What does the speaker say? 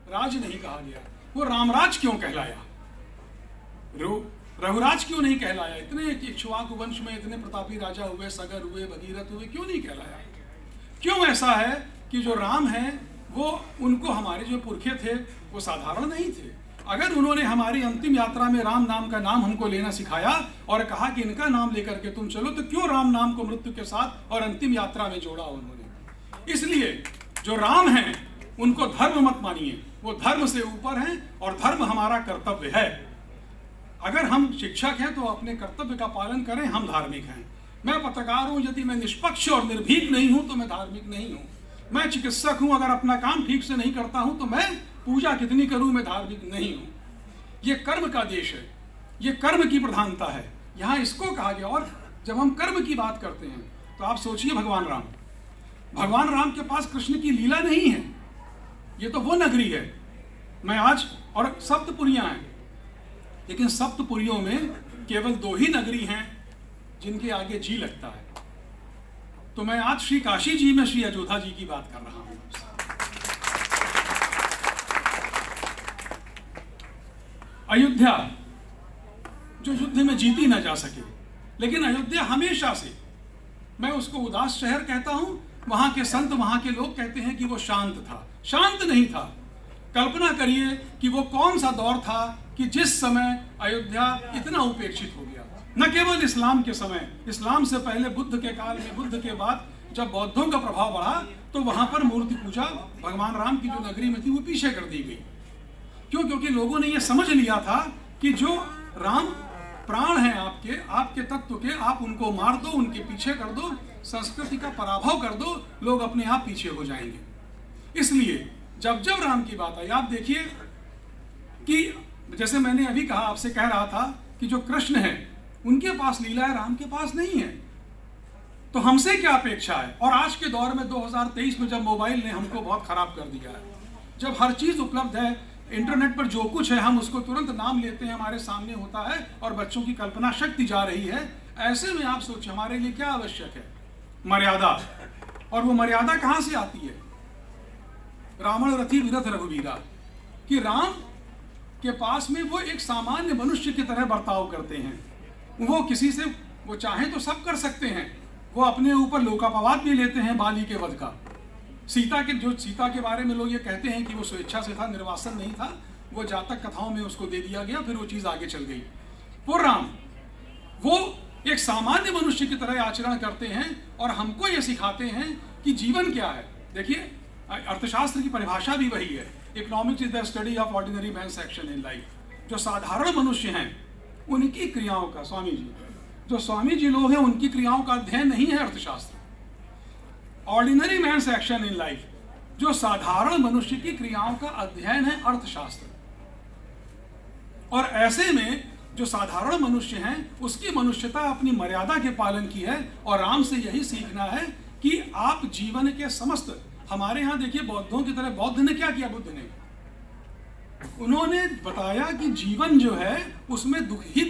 राज नहीं कहा गया, वो रामराज क्यों कहलाया? रघुराज क्यों नहीं कहलाया? इतने इक्ष्वाकु वंश में इतने प्रतापी राजा हुए, सगर हुए, भगीरथ हुए, क्यों नहीं कहलाया? क्यों ऐसा है कि जो राम है वो, उनको हमारे जो पुरखे थे वो साधारण नहीं थे। अगर उन्होंने हमारी अंतिम यात्रा में राम नाम का नाम हमको लेना सिखाया और कहा कि इनका नाम लेकर के तुम चलो, तो क्यों राम नाम को मृत्यु के साथ और अंतिम यात्रा में जोड़ा उन्होंने? इसलिए जो राम हैं उनको धर्म मत मानिए, वो धर्म से ऊपर हैं और धर्म हमारा कर्तव्य है। अगर हम शिक्षक हैं तो अपने कर्तव्य का पालन करें, हम धार्मिक हैं। मैं पत्रकार हूं, यदि मैं निष्पक्ष और निर्भीक नहीं हूं तो मैं धार्मिक नहीं हूं। मैं चिकित्सक हूं, अगर अपना काम ठीक से नहीं करता हूं तो मैं पूजा कितनी करूं, मैं धार्मिक नहीं हूं। ये कर्म का देश है, ये कर्म की प्रधानता है, यहां इसको कहा गया। और जब हम कर्म की बात करते हैं तो आप सोचिए, भगवान राम के पास कृष्ण की लीला नहीं है, ये तो वो नगरी है। मैं आज, और सप्तपुरियां हैं, लेकिन सप्तपुरियों में केवल 2 ही नगरी हैं जिनके आगे जी लगता है। तो मैं आज श्री काशी जी में श्री अयोध्या जी की बात कर रहा हूं। अयोध्या जो युद्ध में जीती ना जा सके, लेकिन अयोध्या हमेशा से, मैं उसको उदास शहर कहता हूं, वहां के संत, वहां के लोग कहते हैं कि वो शांत था। शांत नहीं था। कल्पना करिए कि वो कौन सा दौर था कि जिस समय अयोध्या इतना उपेक्षित हो गया। न केवल इस्लाम के समय, इस्लाम से पहले बुद्ध के काल में, बुद्ध के बाद जब बौद्धों का प्रभाव बढ़ा तो वहां पर मूर्ति पूजा भगवान राम की जो नगरी में थी वो पीछे कर दी गई। क्यों? क्योंकि लोगों ने यह समझ लिया था कि जो राम प्राण है आपके तत्व के, आप उनको मार दो, उनके पीछे कर दो, संस्कृति का पराभव कर दो, लोग अपने आप पीछे हो जाएंगे। इसलिए जब जब राम की बात आई, आप देखिए कि जैसे मैंने अभी कहा, आपसे कह रहा था कि जो कृष्ण है उनके पास लीला है, राम के पास नहीं है। तो हमसे क्या अपेक्षा है? और आज के दौर में 2023 में जब मोबाइल ने हमको बहुत खराब कर दिया है, जब हर चीज उपलब्ध है, इंटरनेट पर जो कुछ है हम उसको तुरंत नाम लेते हैं, हमारे सामने होता है और बच्चों की कल्पना शक्ति जा रही है। ऐसे में आप सोचिए हमारे लिए क्या आवश्यक है? मर्यादा। और वो मर्यादा कहां से आती है? रावण रथी विरथ रघुवीरा, कि राम के पास में वो एक सामान्य मनुष्य की तरह बर्ताव करते हैं। वो किसी से, वो चाहें तो सब कर सकते हैं। वो अपने ऊपर लोकापवाद भी लेते हैं बाली के वध का। सीता के बारे में लोग ये कहते हैं कि वो स्वेच्छा से था, निर्वासन नहीं था, वो जातक कथाओं में उसको दे दिया गया, फिर वो चीज आगे चल गई। वो राम, वो एक सामान्य मनुष्य की तरह आचरण करते हैं और हमको ये सिखाते हैं कि जीवन क्या है। देखिए, अर्थशास्त्र की परिभाषा भी वही है, economics is the study of ordinary man's action in life. जो साधारण मनुष्य हैं उनकी क्रियाओं का, स्वामी जी लोग हैं, उनकी क्रियाओं का अध्ययन नहीं है अर्थशास्त्र। Ordinary man's action in life, जो साधारण मनुष्य की क्रियाओं का अध्ययन है अर्थशास्त्र। और ऐसे में जो साधारण मनुष्य हैं उसकी मनुष्यता अपनी मर्यादा के पालन की है। और राम से यही सीखना है कि आप जीवन के समस्त, हमारे यहां देखिए बौद्धों की तरह, बौद्ध ने क्या किया? बुद्ध ने, उन्होंने बताया कि जीवन जो है उसमें दुख ही